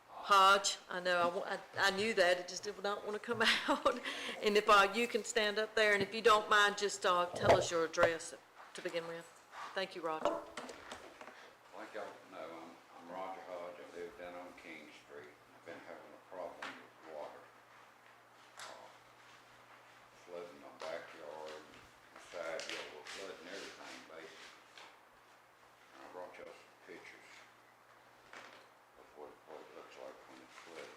Hodge. I know, I knew that, it just did not want to come out. And if you can stand up there, and if you don't mind, just tell us your address to begin with. Thank you, Roger. Like y'all know, I'm Roger Hodge. I live down on King Street. I've been having a problem with water. Flooding my backyard, the side yard, flooding everything basically. And I brought y'all some pictures of what it looks like when it's flooded.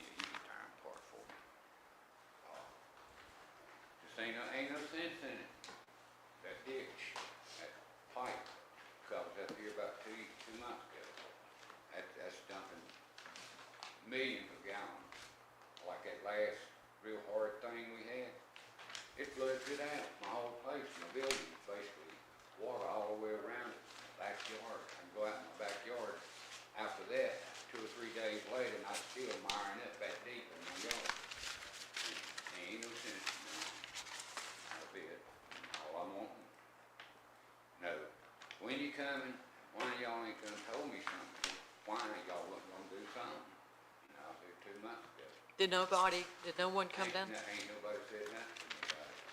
You can tear them apart for me. Just ain't no sense in it. That ditch, that pipe comes up here about two months ago. That's dumping millions of gallons. Like that last real hard thing we had, it floods it out. My whole place, my building, basically water all the way around it. Backyard, I can go out in my backyard. After that, 2 or 3 days later, and I'm still miring up that deep in my yard. Ain't no sense in that. Not a bit. All I'm wanting. No. When you coming? Why y'all ain't gonna tell me something? Why y'all wasn't gonna do something? You know, I was here 2 months ago. Did no one come down? Ain't nobody said nothing to me about it.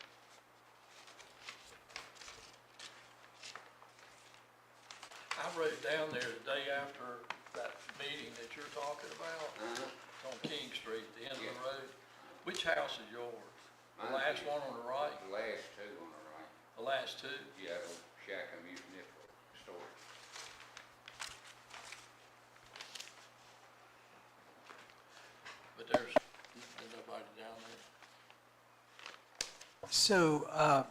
I rode down there the day after that meeting that you're talking about. It's on King Street, at the end of the road. Which house is yours? The Mine's last here. one on the right? The last 2 on the right. The last 2? Yeah, the shack I'm using it for storage. But there's nobody down there. So,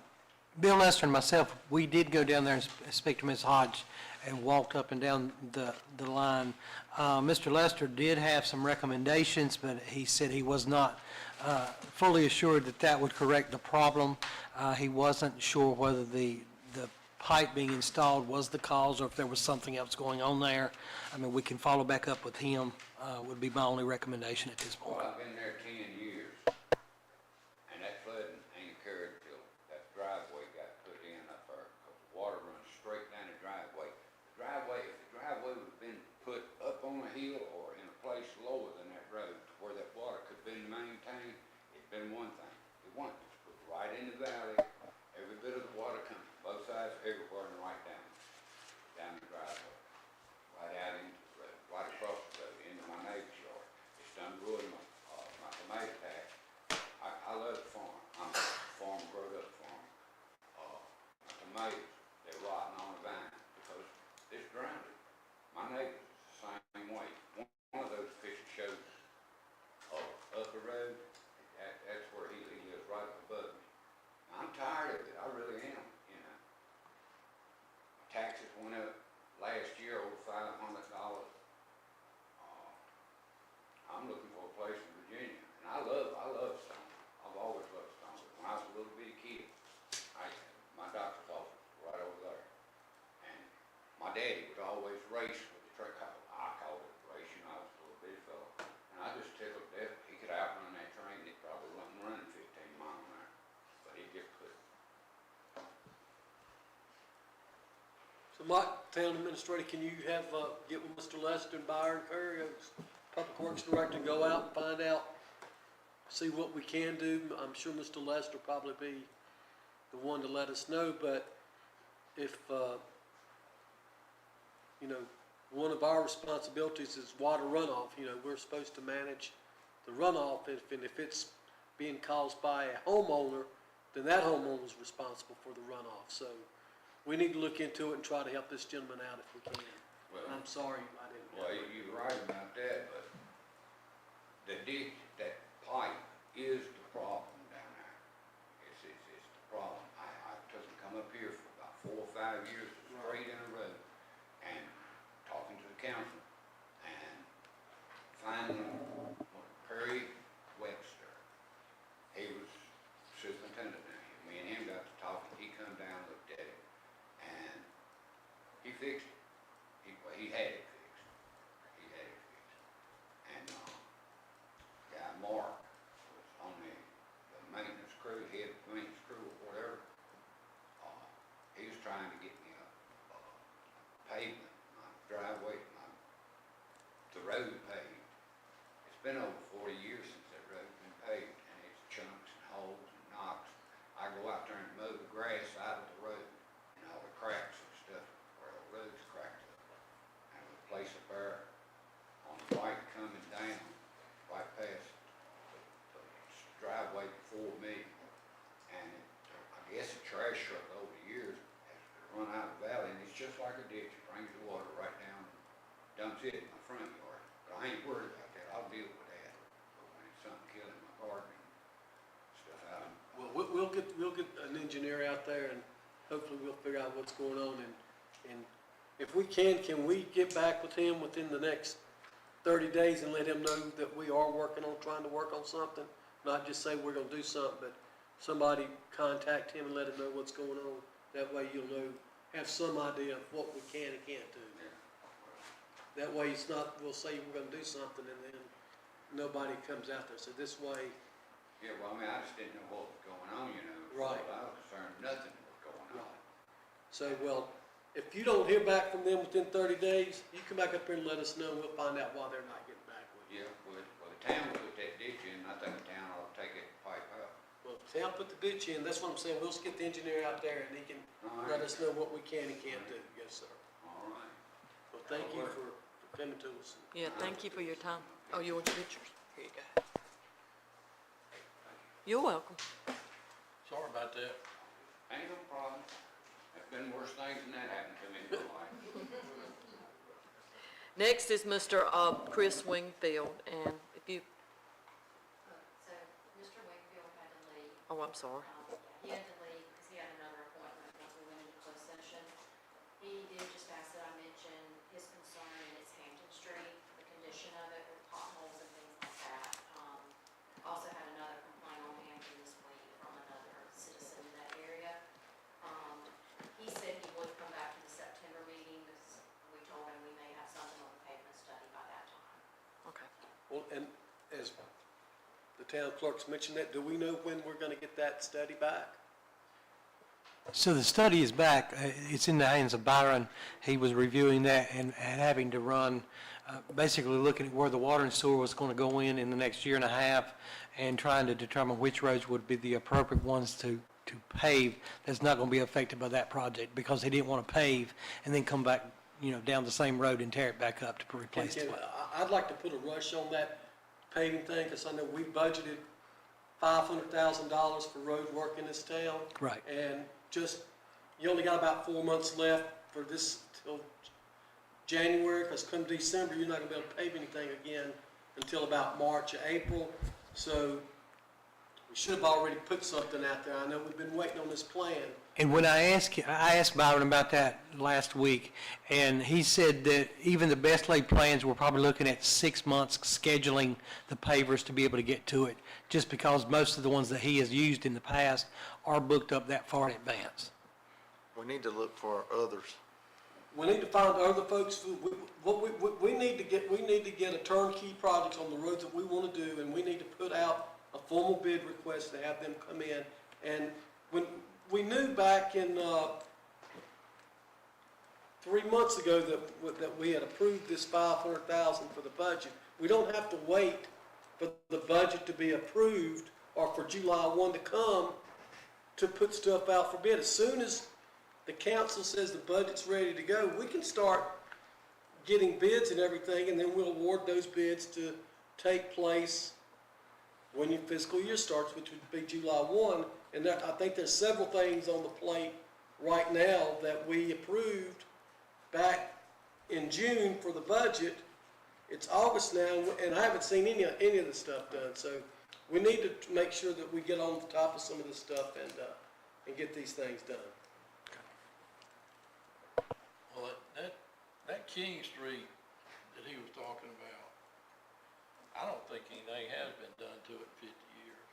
Bill Lester and myself, we did go down there and speak to Ms. Hodge and walked up and down the line. Mr. Lester did have some recommendations, but he said he was not fully assured that that would correct the problem. He wasn't sure whether the pipe being installed was the cause or if there was something else going on there. I mean, we can follow back up with him, would be my only recommendation at this Well, point. I've been there 10 years, and that flooding ain't occurred till that driveway got put in up there, because the water runs straight down the driveway. If the driveway would have been put up on a hill or in a place lower than that road, where that water could have been maintained, it'd been one thing. It wasn't. It's put right in the valley, every bit of the water comes from both sides, everywhere, and right down the driveway. Right out into the road, right across the road, into my neighbor's yard. It's done ruined my tomato patch. I love the farm. I'm a farm, growed up farm. My tomatoes, they're rotting on the vine because it's drowned. My neighbor's the same way. One of those pictures shows up the road. That's where he lives, right above me. I'm tired of it. I really am, you know. Taxes went up last year over $500. I'm looking for a place in Virginia, and I love Stoneville. I've always loved Stoneville. When I was a little bitty kid, my doctor's office was right over there, and my daddy would always race with the truck. I called it racing. I was a little bitty fellow, and I just tickled death. He could outrun that train. It probably wasn't running 15 miles an hour. Mike, Town Administrator, can you have, get with Mr. Lester and Byron Curry, as Public Works Director, and go out and find out, see what we can do? I'm sure Mr. Lester will probably be the one to let us know, but if, you know, one of our responsibilities is water runoff, you know, we're supposed to manage the runoff, and if it's being caused by a homeowner, then that homeowner is responsible for the runoff. So we need to look into it and try to help this gentleman out if we can. Well, I'm sorry I didn't. Well, you're right about that, but the ditch, that pipe is the problem down there. It's the problem. I took and come up here for about 4 or 5 years straight in a row and talking to the council and finally Perry Webster, he was superintendent down here. Me and him got to talking. He come down, looked at it, and he fixed it. He had it fixed. He had it fixed. And, guy Mark was on the maintenance crew, head maintenance crew or whatever. He was trying to get me a pavement, my driveway, the road paved. It's been over 40 years since that road's been paved, and it's chunks and holes and knocks. I go out there and mow the grass out of the road, and all the cracks and stuff where the road's cracked up. And the place up there on the right coming down, right past the driveway before me, and I guess a trash truck over the years has run out of the valley, and it's just like a ditch. It brings the water right down and dumps it in my front yard. But I ain't worried about that. I'll deal with that. But when it's something killing my garden and stuff out of Well, we'll get an engineer out there, and hopefully we'll figure out what's going on, and if we can we get back with him within the next 30 days and let him know that we are trying to work on something? Not just say we're gonna do something, but somebody contact him and let him know what's going on. That way you'll know, have some idea of what we can and can't do. That way it's not, we'll say we're gonna do something and then nobody comes out there. So this way, Yeah, well, I mean, I just didn't know what was going on, you know. Right. As far as I was concerned, nothing was going on. so, well, if you don't hear back from them within 30 days, you come back up here and let us know, and we'll find out why they're not getting back with you. Yeah, well, the town put that ditch in, I think the town ought to take that pipe out. Well, if the town put the ditch in, that's what I'm saying, we'll just get the engineer out there and he can All let right. us know what we can and can't do. Yes, sir. All right. Well, thank you for coming to us. Yeah, thank you for your time. Oh, you want your pictures? Here you go. You're welcome. Sorry about that. Ain't no problem. There's been worse things than that happened to me in my life. Next is Mr. Chris Wingfield, and if you, So, Mr. Wakefield had to leave. oh, I'm sorry. He had to leave because he had another appointment once we went into closed session. He did just ask that I mention his concern, and it's Hampton Street, the condition of it with potholes and things like that. Also had another complaint on Hampton this week from another citizen in that area. He said he would come back to the September meeting because we told him we may have something on the pavement study by that time. Okay. Well, and as the town clerk's mentioned that, do we know when we're gonna get that study back? So the study is back. It's in the hands of Byron. He was reviewing that and having to run, basically looking at where the water and sewer was going to go in the next year and a half and trying to determine which roads would be the appropriate ones to pave that's not going to be affected by that project, because he didn't want to pave and then come back, down the same road and tear it back up to replace it. I'd like to put a rush on that paving thing, because I know we budgeted $500,000 for road work in this town. Right. And you only got about 4 months left for this till January, because come December, you're not gonna be able to pave anything again until about March or April. So we should have already put something out there. I know we've been waiting on this plan. And when I asked Byron about that last week, and he said that even the best laid plans, we're probably looking at 6 months scheduling the pavers to be able to get to it, just because most of the ones that he has used in the past are booked up that far in advance. We need to look for others. We need to find other folks. We need to get a turnkey project on the roads that we want to do, and we need to put out a formal bid request to have them come in. And when we knew back in 3 months ago that we had approved this 500,000 for the budget. We don't have to wait for the budget to be approved or for July 1 to come to put stuff out for bid. As soon as the council says the budget's ready to go, we can start getting bids and everything, and then we'll award those bids to take place when your fiscal year starts, which would be July 1. And I think there's several things on the plate right now that we approved back in June for the budget. It's August now, and I haven't seen any of the stuff done. So we need to make sure that we get on the top of some of this stuff and get these things done. Well, that King Street that he was talking about, I don't think anything has been done to it in 50 years.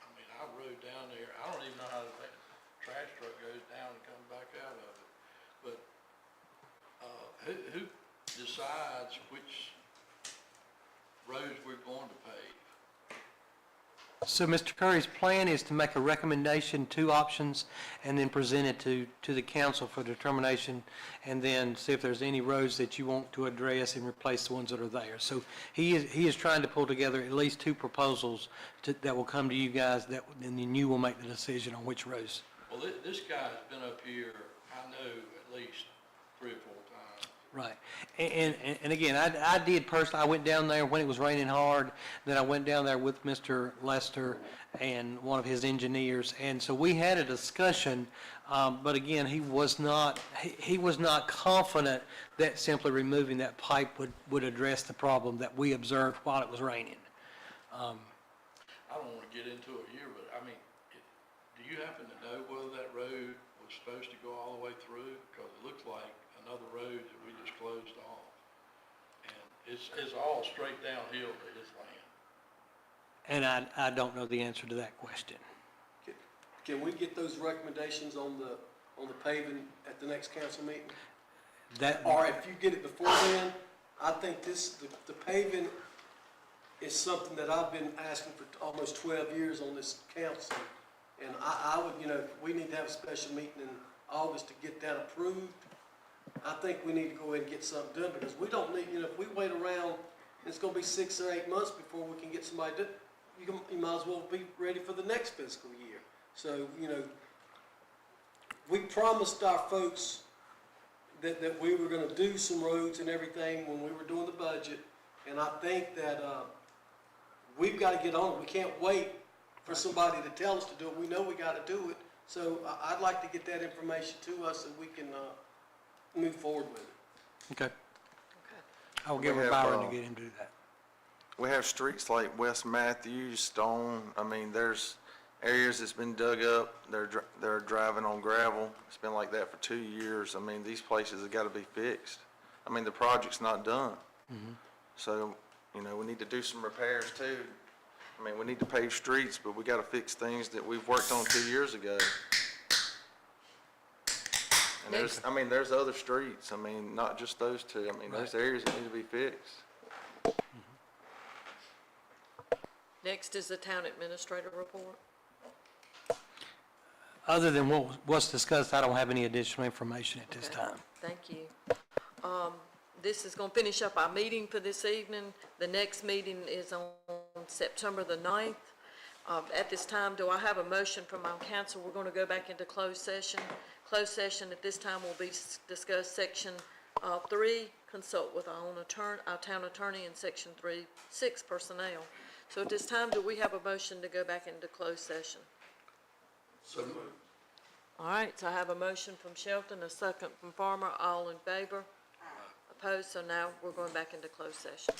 I mean, I rode down there, I don't even know how the trash truck goes down and comes back out of it. But, who decides which roads we're going to pave? So Mr. Curry's plan is to make a recommendation, 2 options, and then present it to the council for determination, and then see if there's any roads that you want to address and replace the ones that are there. So he is trying to pull together at least 2 proposals that will come to you guys, and then you will make the decision on which roads. Well, this guy's been up here, I know, at least 3 or 4 times. Right. And again, I did personally, I went down there when it was raining hard, then I went down there with Mr. Lester and one of his engineers, and so we had a discussion, but again, he was not confident that simply removing that pipe would address the problem that we observed while it was raining. I don't want to get into it here, but I mean, do you happen to know whether that road was supposed to go all the way through? Because it looks like another road that we just closed off. And it's all straight downhill to his land. And I don't know the answer to that question. Can we get those recommendations on the paving at the next council meeting? Or if you get it before then, I think the paving is something that I've been asking for almost 12 years on this council. And I would, we need to have a special meeting in August to get that approved. I think we need to go ahead and get something done, because we don't need, if we wait around, it's gonna be 6 or 8 months before we can get somebody to, you might as well be ready for the next fiscal year. So, we promised our folks that we were gonna do some roads and everything when we were doing the budget, and I think that, we've gotta get on it. We can't wait for somebody to tell us to do it. We know we gotta do it. So I'd like to get that information to us so we can, move forward with it. Okay. I will get We with have, Byron to get him to do that. We have streets like West Matthews, Stone, I mean, there's areas that's been dug up, they're driving on gravel. It's been like that for 2 years. I mean, these places have got to be fixed. I mean, the project's not done. So, we need to do some repairs too. I mean, we need to pave streets, but we got to fix things that we've worked on 2 years ago. And there's other streets, not just those 2. There's areas that need to be fixed. Next is the town administrator report. Other than what was discussed, I don't have any additional information at this Okay. time. Thank you. This is going to finish up our meeting for this evening. The next meeting is on September the 9th. At this time, do I have a motion from our council? We're going to go back into closed session. Closed session at this time will be discuss section 3, consult with our town attorney, and section 3.6 personnel. So at this time, do we have a motion to go back into closed session? So moved. All right, so I have a motion from Shelton, a second from Farmer, all in favor? Opposed, so now we're going back into closed session.